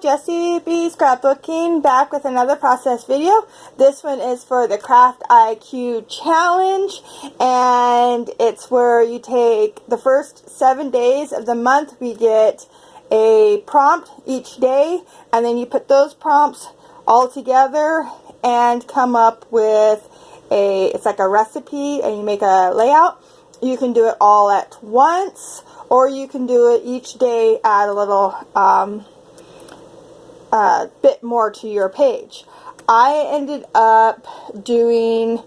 Jessie B Scrapbooking, back with another process video. This one is for the Craft IQ Challenge, and it's where you take the first 7 days of the month. We get a prompt each day, and then you put those prompts all together and come up with it's like a recipe, and you make a layout. You can do it all at once, or you can do it each day, add a little bit more to your page. I ended up doing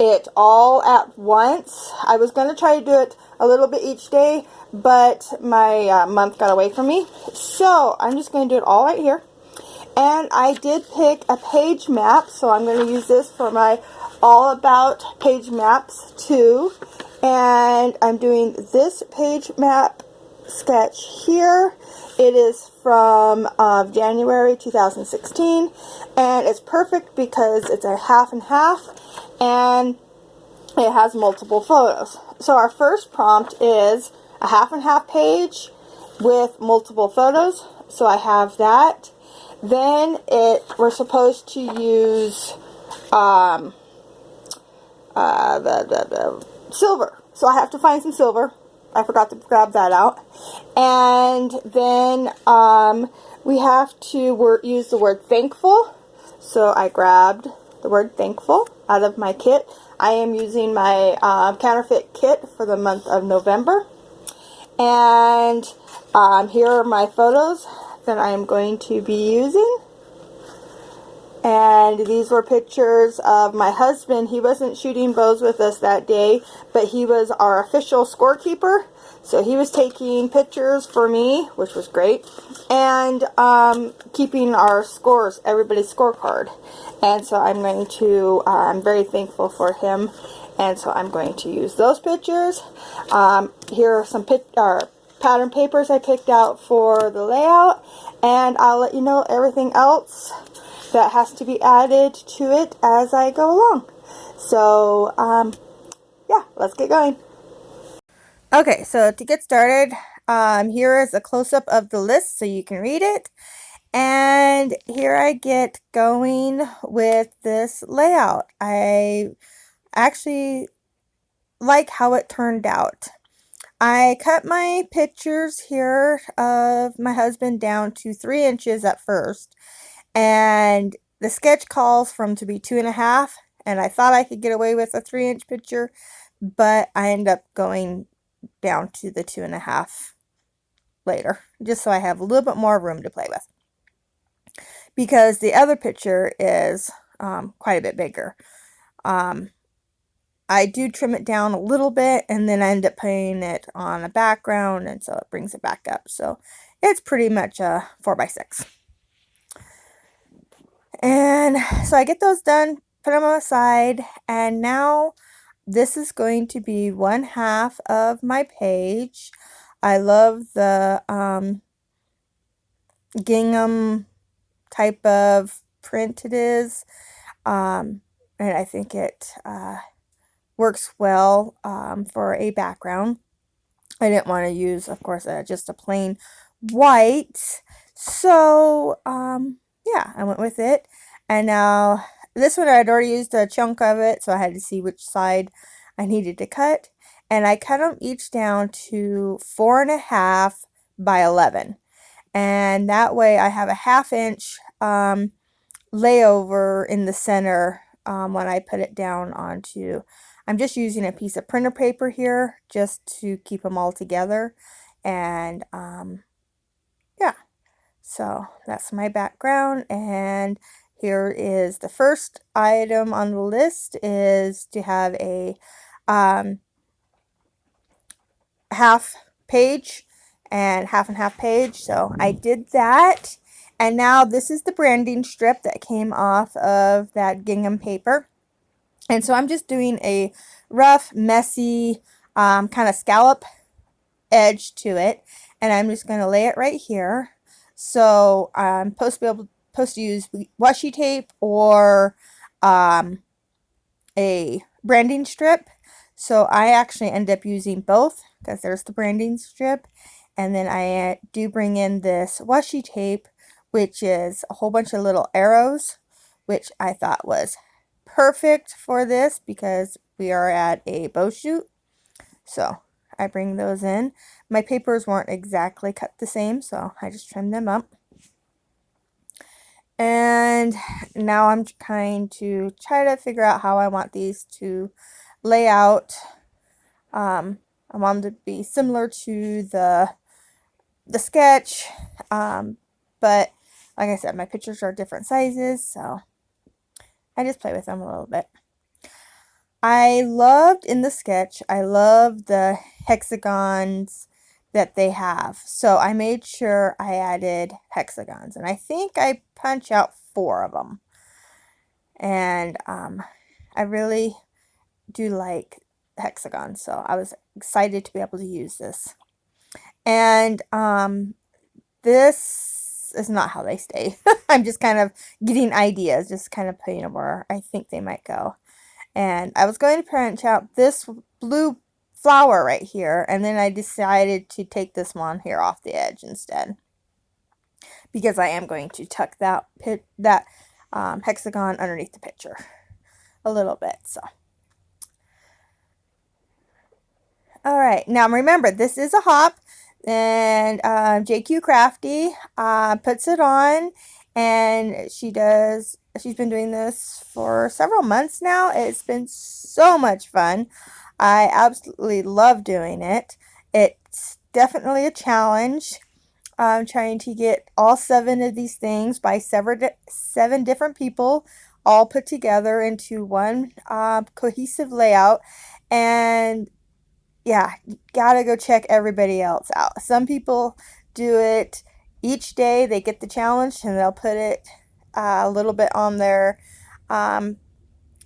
it all at once. I was going to try to do it a little bit each day, but my month got away from me. So I'm just going to do it all right here. And I did pick a page map, so I'm going to use this for my All About page maps too. And I'm doing this page map sketch here. It is from January 2016, and it's perfect because it's a half and half, and it has multiple photos. So our first prompt is a half and half page with multiple photos. So I have that. Then we're supposed to use the silver. So I have to find some silver. I forgot to grab that out. And then we have to use the word thankful. So I grabbed the word thankful out of my kit. I am using my counterfeit kit for the month of November. And here are my photos that I am going to be using. And these were pictures of my husband. He wasn't shooting bows with us that day, but he was our official scorekeeper. So he was taking pictures for me, which was great, and keeping our scores, everybody's scorecard. And so I'm very thankful for him. And so I'm going to use those pictures. Here are some pattern papers I picked out for the layout. And I'll let you know everything else that has to be added to it as I go along. So, yeah, let's get going. Okay, so to get started, here is a close-up of the list so you can read it. And here I get going with this layout. I actually like how it turned out. I cut my pictures here of my husband down to 3 inches at first. And the sketch calls for him to be 2.5, and I thought I could get away with a 3-inch picture, but I end up going down to the 2.5 later, just so I have a little bit more room to play with. Because the other picture is quite a bit bigger. I do trim it down a little bit, and then I end up putting it on a background, and so it brings it back up. So it's pretty much a 4x6. And so I get those done, put them aside, and now this is going to be 1/2 of my page. I love the gingham type of print it is, and I think it works well for a background. I didn't want to use, of course, just a plain white, so yeah, I went with it. And now this one I'd already used a chunk of it, so I had to see which side I needed to cut. And I cut them each down to 4.5 by 11. And that way I have a 1/2 inch layover in the center when I put it down onto. I'm just using a piece of printer paper here just to keep them all together. And yeah. So that's my background, and here is the first item on the list is to have a half page and half page. So I did that, and now this is the branding strip that came off of that gingham paper. And so I'm just doing a rough, messy kind of scallop edge to it, and I'm just going to lay it right here. So I'm supposed to use washi tape or a branding strip. So I actually end up using both because there's the branding strip, and then I do bring in this washi tape, which is a whole bunch of little arrows, which I thought was perfect for this because we are at a bow shoot. So I bring those in. My papers weren't exactly cut the same, so I just trimmed them up. And now I'm trying to try to figure out how I want these to lay out. I want them to be similar to the sketch, but like I said, my pictures are different sizes, so I just play with them a little bit. I loved in the sketch, I love the hexagons that they have, so I made sure I added hexagons, and I think I punch out 4 of them. And I really do like hexagons, so I was excited to be able to use this. And this is not how they stay. I'm just kind of getting ideas, just kind of putting them where I think they might go. And I was going to punch out this blue flower right here, and then I decided to take this one here off the edge instead, because I am going to tuck that hexagon underneath the picture a little bit. So all right, now remember, this is a hop, and JQ Crafty puts it on, and she's been doing this for several months now. It's been so much fun. I absolutely love doing it. It's definitely a challenge. I'm trying to get all 7 of these things by 7 different people all put together into one cohesive layout. And yeah, gotta go check everybody else out. Some people do it each day. They get the challenge and they'll put it a little bit on their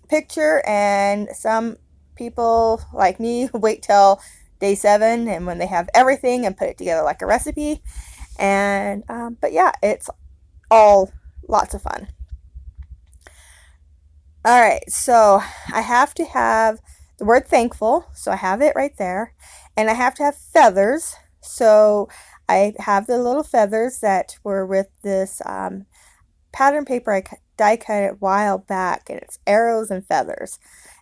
picture, and some people like me wait till day 7 and when they have everything and put it together like a recipe. And but yeah, it's all lots of fun. All right, so I have to have the word thankful, so I have it right there, and I have to have feathers, so I have the little feathers that were with this pattern paper I die cut it a while back, and it's arrows and feathers,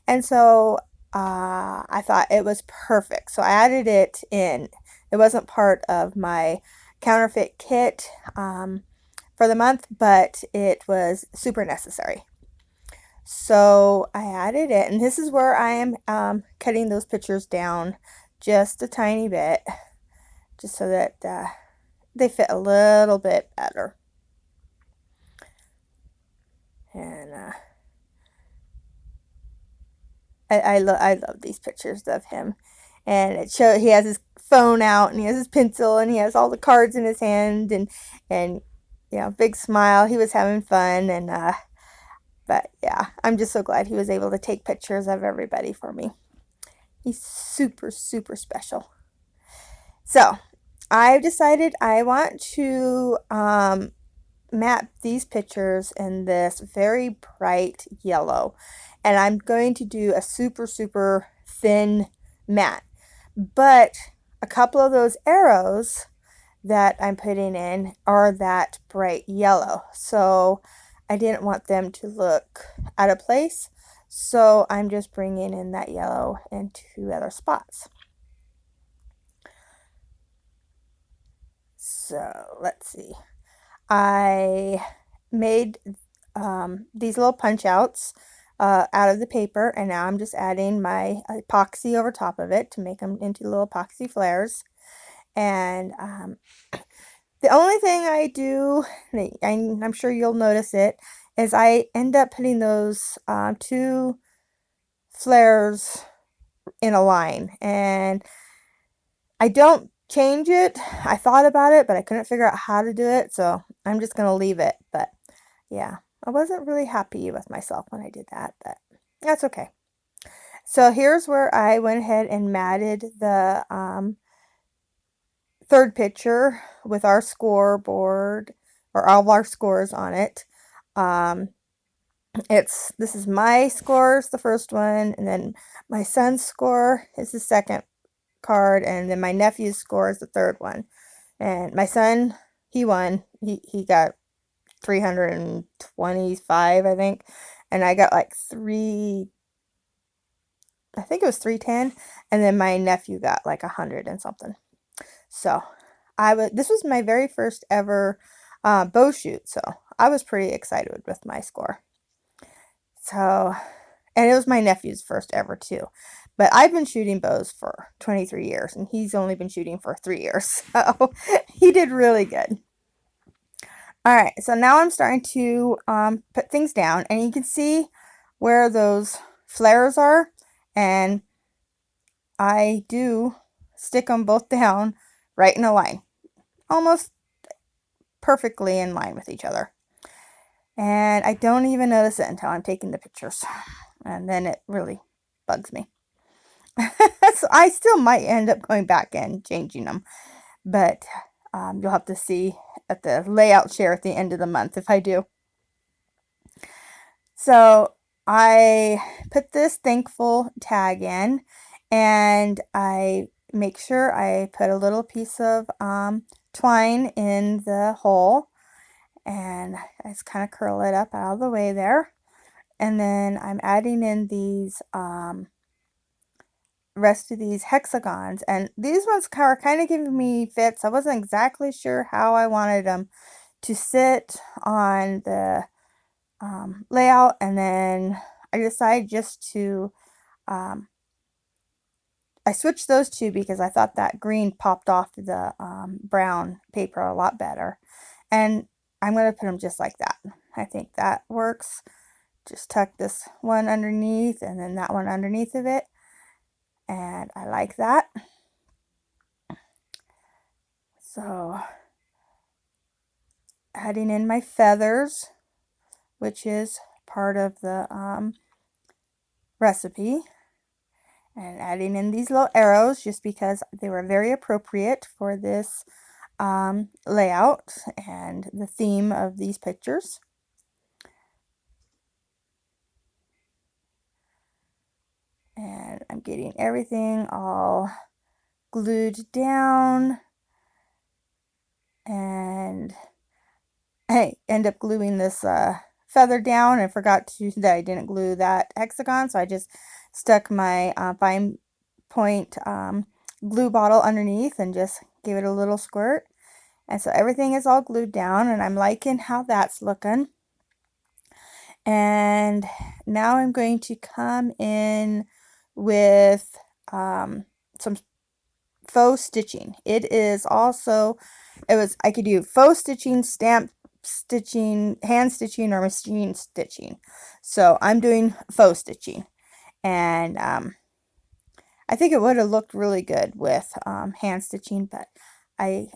and so I thought it was perfect, so I added it in. It wasn't part of my counterfeit kit for the month, but it was super necessary. So I added it, and this is where I am cutting those pictures down just a tiny bit, just so that they fit a little bit better. And I love these pictures of him, and it shows he has his phone out, and he has his pencil, and he has all the cards in his hand, and you know, big smile. He was having fun, and but yeah, I'm just so glad he was able to take pictures of everybody for me. He's super, super special. So I've decided I want to map these pictures in this very bright yellow. And I'm going to do a super, super thin mat. But a couple of those arrows that I'm putting in are that bright yellow. So I didn't want them to look out of place. So I'm just bringing in that yellow in 2 other spots. So let's see. I made these little punch outs out of the paper, and now I'm just adding my epoxy over top of it to make them into little epoxy flares. And the only thing I do, and I'm sure you'll notice it, is I end up putting those 2 flares in a line, and I don't change it. I thought about it, but I couldn't figure out how to do it, so I'm just gonna leave it. But yeah, I wasn't really happy with myself when I did that, but that's okay. So here's where I went ahead and matted the 3rd picture with our scoreboard, or all of our scores on it. This is my scores, the first one, and then my son's score is the second card, and then my nephew's score is the 3rd one. And my son, he won. He got 325, I think. And I got like I think it was 310. And then my nephew got like 100 and something. So this was my very first ever bow shoot. So I was pretty excited with my score. So, and it was my nephew's first ever too. But I've been shooting bows for 23 years and he's only been shooting for 3 years. So he did really good. All right, so now I'm starting to put things down, and you can see where those flares are, and I do stick them both down right in a line, almost perfectly in line with each other. And I don't even notice it until I'm taking the pictures, and then it really bugs me. So I still might end up going back and changing them, but you'll have to see at the layout share at the end of the month if I do. So I put this thankful tag in, and I make sure I put a little piece of twine in the hole, and I just kind of curl it up out of the way there. And then I'm adding in these rest of these hexagons, and these ones are kind of giving me fits. I wasn't exactly sure how I wanted them to sit on the layout, and then I decided just to I switched those two because I thought that green popped off the brown paper a lot better, and I'm going to put them just like that. I think that works. Just tuck this one underneath and then that one underneath of it, and I like that. So adding in my feathers, which is part of the recipe, and adding in these little arrows just because they were very appropriate for this layout and the theme of these pictures. And I'm getting everything all glued down, and I end up gluing this feather down and forgot that I didn't glue that hexagon, so I just stuck my fine point glue bottle underneath and just gave it a little squirt. And so everything is all glued down, and I'm liking how that's looking. And now I'm going to come in with some faux stitching. It is also, I could do faux stitching, stamp stitching, hand stitching, or machine stitching. So I'm doing faux stitching, and I think it would have looked really good with hand stitching, but I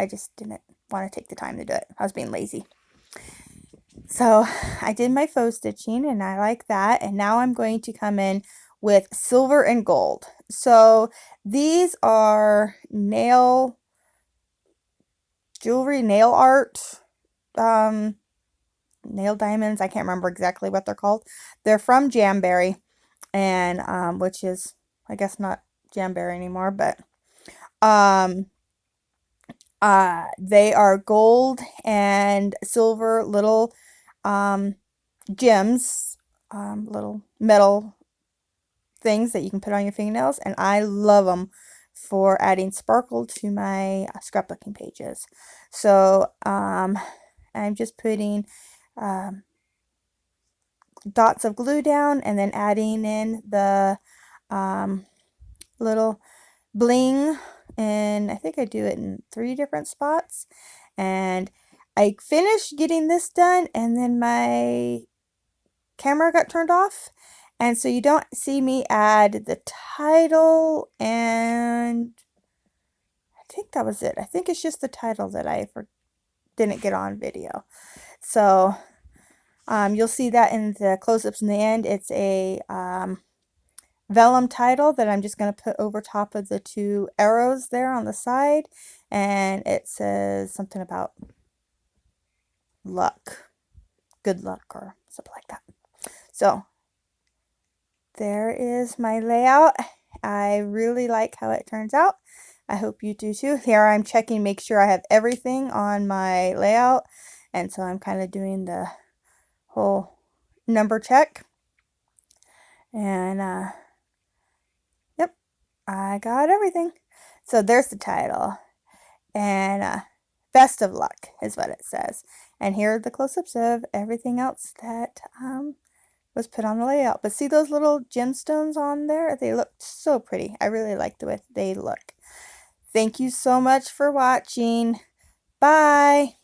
just didn't want to take the time to do it. I was being lazy. So I did my faux stitching, and I like that. And now I'm going to come in with silver and gold. So these are nail jewelry, nail art, nail diamonds. I can't remember exactly what they're called. They're from Jamberry, and which is, I guess, not Jamberry anymore, but they are gold and silver little gems, little metal things that you can put on your fingernails, and I love them for adding sparkle to my scrapbooking pages. So I'm just putting dots of glue down, and then adding in the little bling, and I think I do it in 3 different spots. And I finished getting this done, and then my camera got turned off, and so you don't see me add the title, and I think that was it. I think it's just the title that I didn't get on video. So you'll see that in the close-ups in the end. It's a vellum title that I'm just going to put over top of the 2 arrows there on the side, and it says something about luck, good luck, or something like that. So there is my layout. I really like how it turns out. I hope you do too. Here I'm checking, make sure I have everything on my layout. And so I'm kind of doing the whole number check. And yep, I got everything. So there's the title. And best of luck is what it says. And here are the close-ups of everything else that was put on the layout. But see those little gemstones on there? They look so pretty. I really like the way they look. Thank you so much for watching. Bye.